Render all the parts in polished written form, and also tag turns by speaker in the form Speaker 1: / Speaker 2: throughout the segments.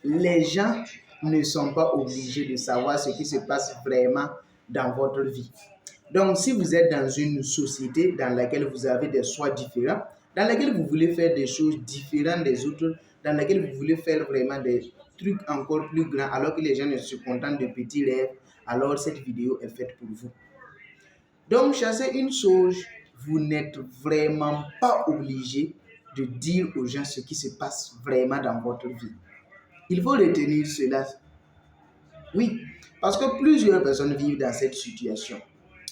Speaker 1: les gens ne sont pas obligés de savoir ce qui se passe vraiment dans votre vie. Donc, si vous êtes dans une société dans laquelle vous avez des choix différents, dans laquelle vous voulez faire des choses différentes des autres, dans laquelle vous voulez faire vraiment des trucs encore plus grands, alors que les gens ne se contentent de petits rêves, alors cette vidéo est faite pour vous. Donc, chassez une chose, vous n'êtes vraiment pas obligé de dire aux gens ce qui se passe vraiment dans votre vie. Il faut retenir cela. Oui, parce que plusieurs personnes vivent dans cette situation.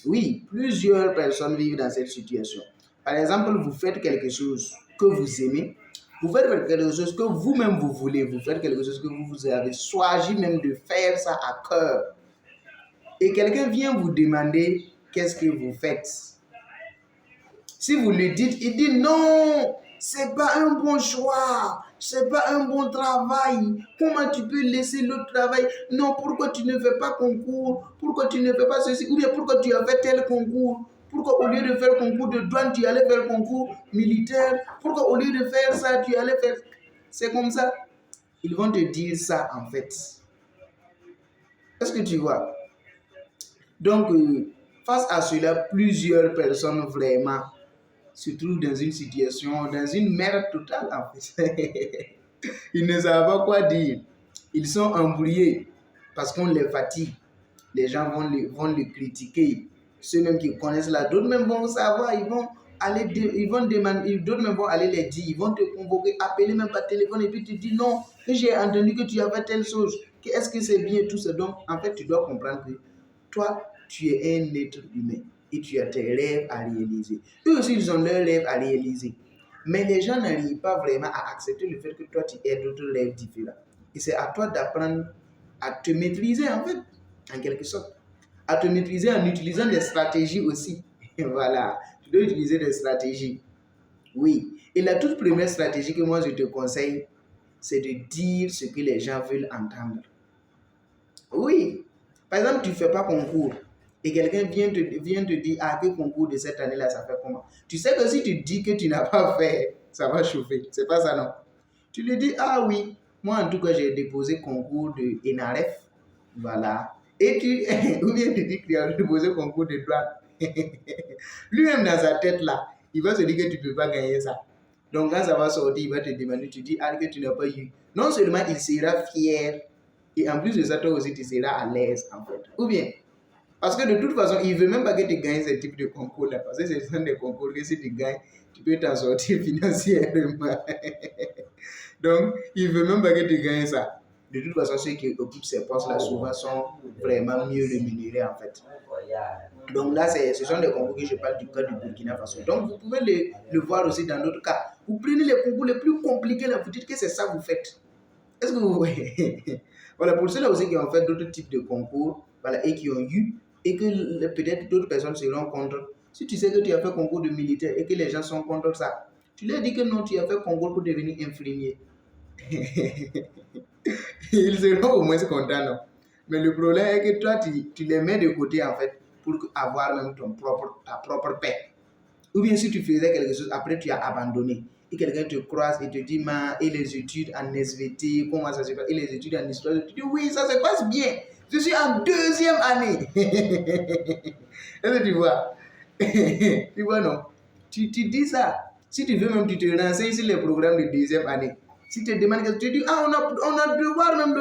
Speaker 1: Oui, plusieurs personnes vivent dans cette situation. Par exemple, vous faites quelque chose que vous aimez, vous faites quelque chose que vous-même vous voulez, vous faites quelque chose que vous avez choisi même de faire ça à cœur. Et quelqu'un vient vous demander qu'est-ce que vous faites. Si vous lui dites, il dit non, c'est pas un bon choix, c'est pas un bon travail. Comment tu peux laisser le travail? Non, pourquoi tu ne fais pas concours? Pourquoi tu ne fais pas ceci? Ou bien pourquoi tu as fait tel concours? Pourquoi au lieu de faire concours de douane, tu allais faire concours militaire? Pourquoi au lieu de faire ça, tu allais faire... C'est comme ça. Ils vont te dire ça en fait. Est-ce que tu vois? Donc, face à cela, plusieurs personnes vraiment se trouvent dans une situation, dans une merde totale en fait. Ils ne savent pas quoi dire. Ils sont embrouillés parce qu'on les fatigue. Les gens vont le critiquer. Ceux même qui connaissent là, d'autres même vont savoir, ils vont aller, ils vont demander, d'autres même vont aller les dire, ils vont te convoquer, appeler même par téléphone et puis te dire non, que j'ai entendu que tu as fait telle chose, est-ce que c'est bien tout ça. Donc en fait, tu dois comprendre que toi, tu es un être humain et tu as tes rêves à réaliser. Eux aussi, ils ont leurs rêves à réaliser. Mais les gens n'arrivent pas vraiment à accepter le fait que toi, tu aies d'autres rêves différents. Et c'est à toi d'apprendre à te maîtriser, en fait, en quelque sorte. À te maîtriser en utilisant des stratégies aussi. Voilà, tu dois utiliser des stratégies. Oui. Et la toute première stratégie que moi, je te conseille, c'est de dire ce que les gens veulent entendre. Oui. Par exemple, tu ne fais pas concours et quelqu'un vient te dire, ah, quel concours de cette année-là, ça fait comment? Tu sais que si tu dis que tu n'as pas fait, ça va chauffer. C'est pas ça, non? Tu lui dis, ah oui, moi en tout cas, j'ai déposé concours de ENAREF. Voilà. Et tu, ou bien tu dis que tu as déposé concours de douane. Lui-même dans sa tête là, il va se dire que tu ne peux pas gagner ça. Donc quand ça va sortir, il va te demander, tu dis, ah, que tu n'as pas eu. Non seulement il sera fier, et en plus de ça, toi aussi, tu seras à l'aise, en fait. Ou bien, parce que de toute façon, il ne veut même pas que tu gagnes ce type de concours-là. Parce que ce sont des concours que si tu gagnes, tu peux t'en sortir financièrement. Donc, il ne veut même pas que tu gagnes ça. De toute façon, ceux qui occupent ces postes-là, souvent, sont vraiment mieux rémunérés, en fait. Donc là, ce sont des concours que je parle du cas du Burkina Faso. Donc, vous pouvez le voir aussi dans d'autres cas. Vous prenez les concours les plus compliqués, là, vous dites que c'est ça que vous faites. Est-ce que vous voyez? Voilà, pour ceux-là aussi qui ont fait d'autres types de concours, voilà, et qui ont eu, et que peut-être d'autres personnes seront contre. Si tu sais que tu as fait concours de militaire et que les gens sont contre ça, tu leur dis que non, tu as fait concours pour devenir infirmier. Ils seront au moins contents, non? Mais le problème est que toi, tu les mets de côté, en fait, pour avoir même ta propre paix. Ou bien si tu faisais quelque chose, après tu as abandonné. Et quelqu'un te croise et te dit, et les études en SVT, comment ça se passe? Et les études en histoire, tu dis, oui, ça se passe bien. Je suis en 2e année. Est-ce que tu vois? Tu vois, non? Tu dis ça. Si tu veux même, tu te renseignes sur les programmes de 2e année. Si tu te demandes quelque chose, tu dis, ah, on a devoir même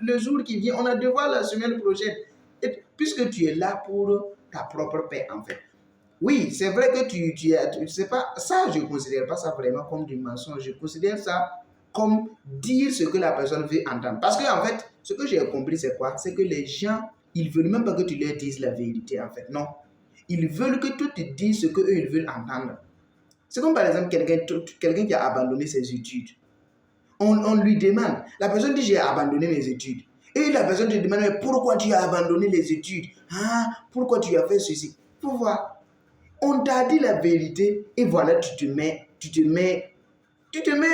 Speaker 1: le jour qui vient, on a devoir la semaine prochaine. Et puisque tu es là pour ta propre paix, en fait. Oui, c'est vrai que tu sais pas, ça je ne considère pas ça vraiment comme du mensonge, je considère ça comme dire ce que la personne veut entendre. Parce que en fait, ce que j'ai compris c'est quoi? C'est que les gens, ils veulent même pas que tu leur dises la vérité en fait, non. Ils veulent que tu te dises ce qu'eux ils veulent entendre. C'est comme par exemple quelqu'un qui a abandonné ses études. On lui demande, la personne dit j'ai abandonné mes études. Et la personne te demande, mais pourquoi tu as abandonné les études? Ah, pourquoi tu as fait ceci? Pour voir. On t'a dit la vérité et voilà, tu te mets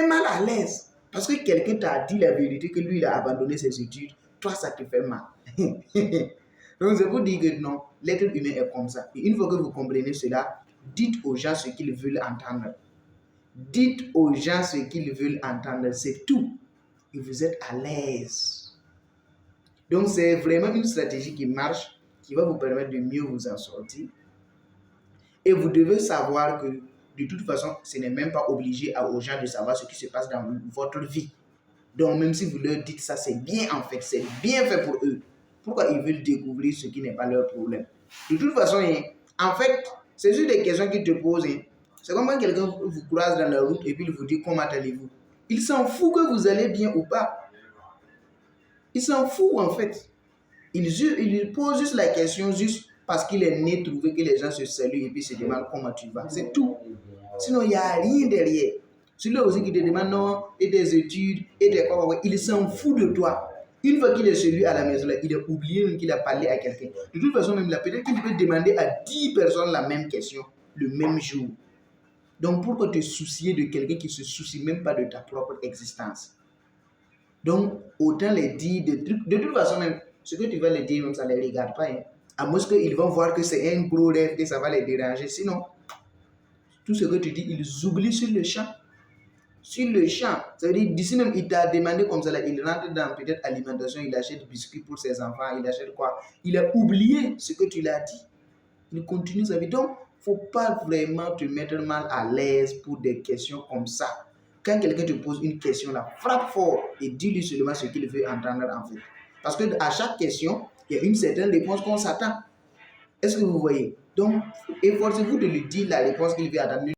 Speaker 1: mal à l'aise. Parce que quelqu'un t'a dit la vérité que lui, il a abandonné ses études. Toi, ça te fait mal. Donc, je vous dis que non, l'être humain est comme ça. Et une fois que vous comprenez cela, dites aux gens ce qu'ils veulent entendre. Dites aux gens ce qu'ils veulent entendre, c'est tout. et vous êtes à l'aise. Donc, c'est vraiment une stratégie qui marche, qui va vous permettre de mieux vous en sortir. Et vous devez savoir que, de toute façon, ce n'est même pas obligé aux gens de savoir ce qui se passe dans votre vie. Donc, même si vous leur dites ça, c'est bien en fait, c'est bien fait pour eux. Pourquoi ils veulent découvrir ce qui n'est pas leur problème? De toute façon, en fait, c'est juste des questions qu'ils te posent. C'est comme quand quelqu'un vous croise dans la route et puis il vous dit comment allez-vous. Il s'en fout que vous allez bien ou pas. Il s'en fout en fait. Il pose juste la question juste parce qu'il est né trouver que les gens se saluent et puis se demandent comment tu vas. C'est tout. Sinon, il n'y a rien derrière. Celui-là aussi qui te demande non, et des études, et des quoi, il s'en fout de toi. Une fois qu'il est chez lui à la maison, là, il a oublié qu'il a parlé à quelqu'un. De toute façon, même là, peut-être qu'il peut demander à 10 personnes la même question le même jour. Donc, pourquoi te soucier de quelqu'un qui ne se soucie même pas de ta propre existence? Donc, autant les dire des trucs. De toute façon, même, ce que tu vas les dire, même ça ne les regarde pas. À moins qu'ils vont voir que c'est un gros rêve et ça va les déranger. Sinon, tout ce que tu dis, ils oublient sur le champ. Sur le champ. Ça veut dire, d'ici même, il t'a demandé comme ça, là, il rentre dans peut-être alimentation, il achète des biscuits pour ses enfants, il achète quoi? Il a oublié ce que tu l'as dit. Il continue sa vie. Donc, il ne faut pas vraiment te mettre mal à l'aise pour des questions comme ça. Quand quelqu'un te pose une question, là, frappe fort et dis-lui seulement ce qu'il veut entendre en fait. Parce qu'à chaque question, il y a une certaine réponse qu'on s'attend. Est-ce que vous voyez? Donc, efforcez-vous de lui dire la réponse qu'il veut attendre.